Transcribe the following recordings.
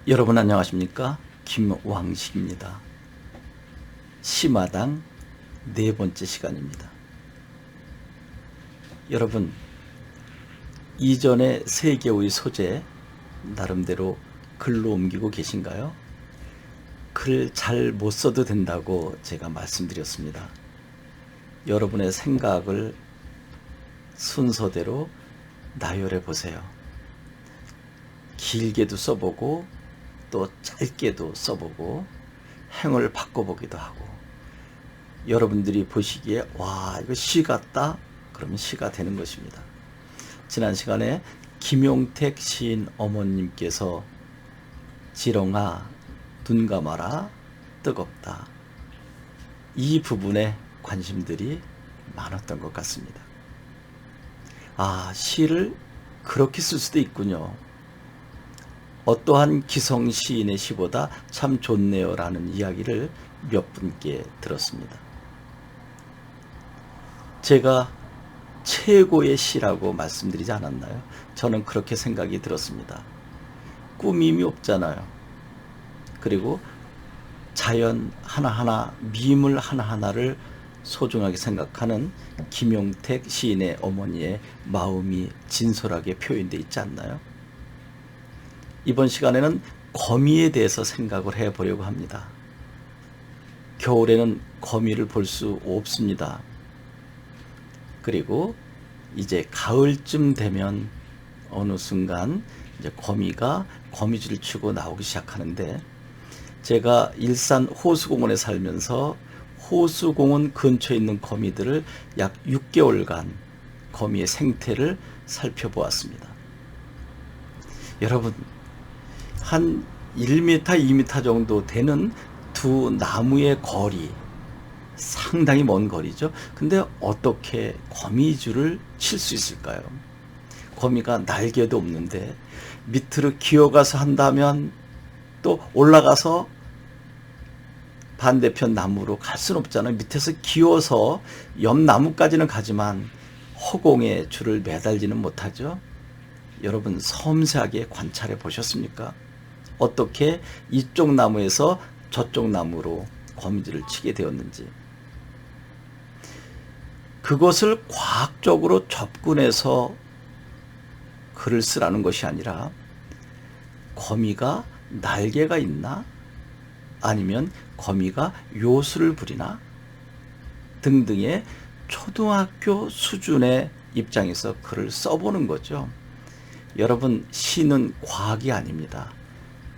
여러분 안녕하십니까? 김왕식입니다. 시마당 네 번째 시간입니다. 여러분, 이전의 세 개의 소재 나름대로 글로 옮기고 계신가요? 글 잘 못 써도 된다고 제가 말씀드렸습니다. 여러분의 생각을 순서대로 나열해 보세요. 길게도 써보고 또 짧게도 써보고 행을 바꿔보기도 하고, 여러분들이 보시기에 와, 이거 시 같다? 그러면 시가 되는 것입니다. 지난 시간에 김용택 시인 어머님께서 지렁아 눈 감아라 뜨겁다, 이 부분에 관심들이 많았던 것 같습니다. 아, 시를 그렇게 쓸 수도 있군요. 어떠한 기성 시인의 시보다 참 좋네요 라는 이야기를 몇 분께 들었습니다. 제가 최고의 시라고 말씀드리지 않았나요? 저는 그렇게 생각이 들었습니다. 꾸밈이 없잖아요. 그리고 자연 하나하나, 미물 하나하나를 소중하게 생각하는 김용택 시인의 어머니의 마음이 진솔하게 표현되어 있지 않나요? 이번 시간에는 거미에 대해서 생각을 해보려고 합니다. 겨울에는 거미를 볼 수 없습니다. 그리고 이제 가을쯤 되면 어느 순간 이제 거미가 거미줄을 치고 나오기 시작하는데, 제가 일산 호수공원에 살면서 호수공원 근처에 있는 거미들을 약 6개월간 거미의 생태를 살펴보았습니다. 여러분, 한 1m, 2m 정도 되는 두 나무의 거리, 상당히 먼 거리죠. 근데 어떻게 거미줄을 칠 수 있을까요? 거미가 날개도 없는데 밑으로 기어가서 한다면 또 올라가서 반대편 나무로 갈 수는 없잖아요. 밑에서 기어서 옆 나무까지는 가지만 허공에 줄을 매달지는 못하죠. 여러분, 섬세하게 관찰해 보셨습니까? 어떻게 이쪽 나무에서 저쪽 나무로 거미줄을 치게 되었는지. 그것을 과학적으로 접근해서 글을 쓰라는 것이 아니라, 거미가 날개가 있나? 아니면 거미가 요술을 부리나? 등등의 초등학교 수준의 입장에서 글을 써보는 거죠. 여러분, 시는 과학이 아닙니다.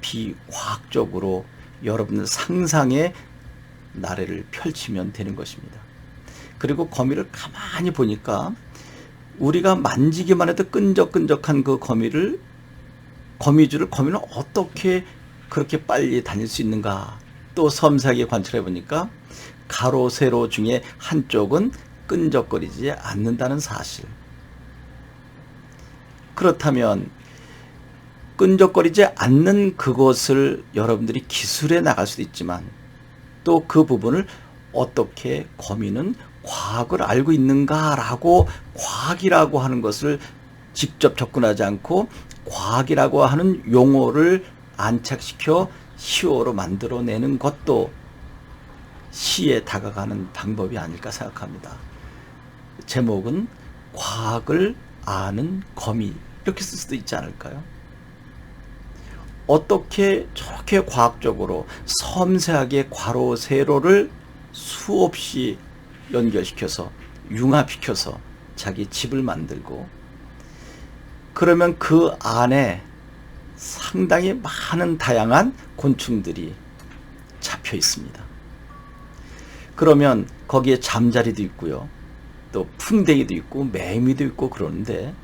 비과학적으로 여러분 상상의 나래를 펼치면 되는 것입니다. 그리고 거미를 가만히 보니까 우리가 만지기만 해도 끈적끈적한 그 거미줄을 거미는 어떻게 그렇게 빨리 다닐 수 있는가, 또 섬세하게 관찰해 보니까 가로 세로 중에 한쪽은 끈적거리지 않는다는 사실. 그렇다면 끈적거리지 않는 그것을 여러분들이 기술해 나갈 수도 있지만, 또 그 부분을 어떻게 거미는 과학을 알고 있는가라고, 과학이라고 하는 것을 직접 접근하지 않고 과학이라고 하는 용어를 안착시켜 시어로 만들어내는 것도 시에 다가가는 방법이 아닐까 생각합니다. 제목은 과학을 아는 거미, 이렇게 쓸 수도 있지 않을까요? 어떻게 저렇게 과학적으로 섬세하게 괄호 세로를 수없이 연결시켜서 융합시켜서 자기 집을 만들고, 그러면 그 안에 상당히 많은 다양한 곤충들이 잡혀 있습니다. 그러면 거기에 잠자리도 있고요, 또 풍뎅이도 있고 매미도 있고 그러는데,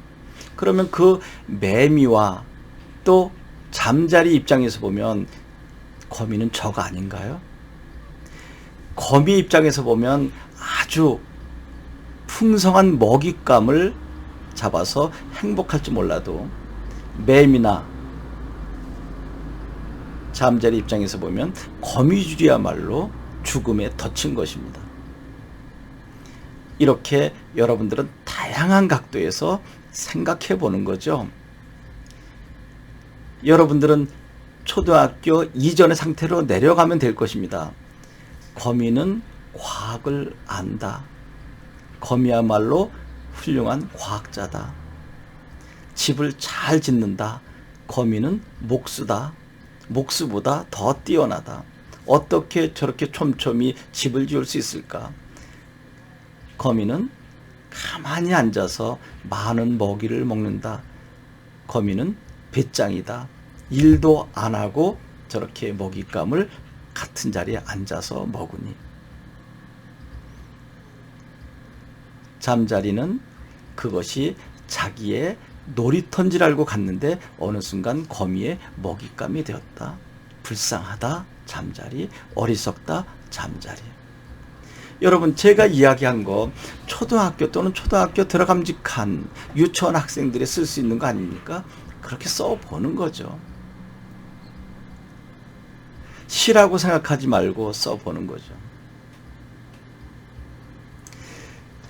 그러면 그 매미와 또 잠자리 입장에서 보면 거미는 적 아닌가요? 거미 입장에서 보면 아주 풍성한 먹잇감을 잡아서 행복할지 몰라도, 매미나 잠자리 입장에서 보면 거미줄이야말로 죽음에 덫인 것입니다. 이렇게 여러분들은 다양한 각도에서 생각해 보는 거죠. 여러분들은 초등학교 이전의 상태로 내려가면 될 것입니다. 거미는 과학을 안다. 거미야말로 훌륭한 과학자다. 집을 잘 짓는다. 거미는 목수다. 목수보다 더 뛰어나다. 어떻게 저렇게 촘촘히 집을 지을 수 있을까? 거미는 가만히 앉아서 많은 먹이를 먹는다. 거미는 배짱이다. 일도 안 하고 저렇게 먹잇감을 같은 자리에 앉아서 먹으니. 잠자리는 그것이 자기의 놀이터인 줄 알고 갔는데 어느 순간 거미의 먹잇감이 되었다. 불쌍하다 잠자리, 어리석다 잠자리. 여러분, 제가 이야기한 거 초등학교 또는 초등학교 들어감직한 유치원 학생들이 쓸 수 있는 거 아닙니까? 그렇게 써보는 거죠. 시라고 생각하지 말고 써보는 거죠.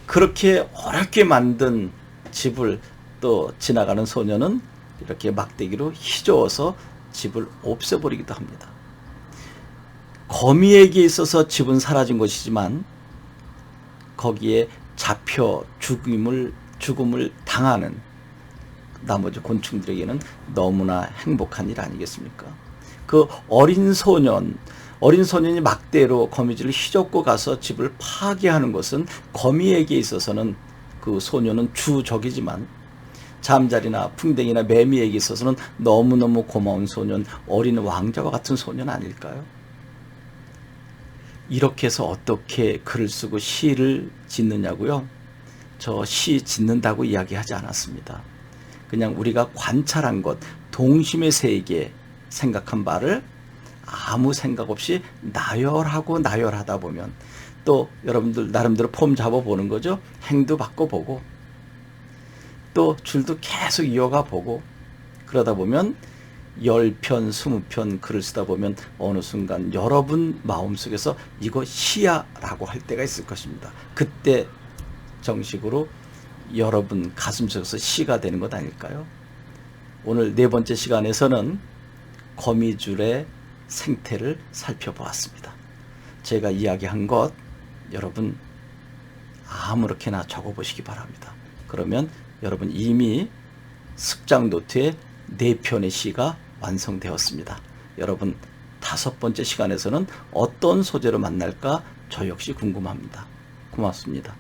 그렇게 어렵게 만든 집을 또 지나가는 소녀는 이렇게 막대기로 휘저어서 집을 없애버리기도 합니다. 거미에게 있어서 집은 사라진 것이지만 거기에 잡혀 죽음을 당하는 나머지 곤충들에게는 너무나 행복한 일 아니겠습니까? 그 어린 소년이 막대로 거미줄을 휘젓고 가서 집을 파괴하는 것은 거미에게 있어서는 그 소년은 주적이지만 잠자리나 풍뎅이나 매미에게 있어서는 너무너무 고마운 소년, 어린 왕자와 같은 소년 아닐까요? 이렇게 해서 어떻게 글을 쓰고 시를 짓느냐고요? 저 시 짓는다고 이야기하지 않았습니다. 그냥 우리가 관찰한 것, 동심의 세계 생각한 바를 아무 생각 없이 나열하다 보면 또 여러분들 나름대로 폼 잡아보는 거죠. 행도 바꿔보고 또 줄도 계속 이어가 보고 그러다 보면 10편, 20편 글을 쓰다 보면 어느 순간 여러분 마음속에서 이거 시야 라고 할 때가 있을 것입니다. 그때 정식으로 여러분 가슴속에서 시가 되는 것 아닐까요? 오늘 네 번째 시간에서는 거미줄의 생태를 살펴보았습니다. 제가 이야기한 것 여러분 아무렇게나 적어보시기 바랍니다. 그러면 여러분 이미 습작 노트에 4편의 시가 완성되었습니다. 여러분 5번째 시간에서는 어떤 소재로 만날까 저 역시 궁금합니다. 고맙습니다.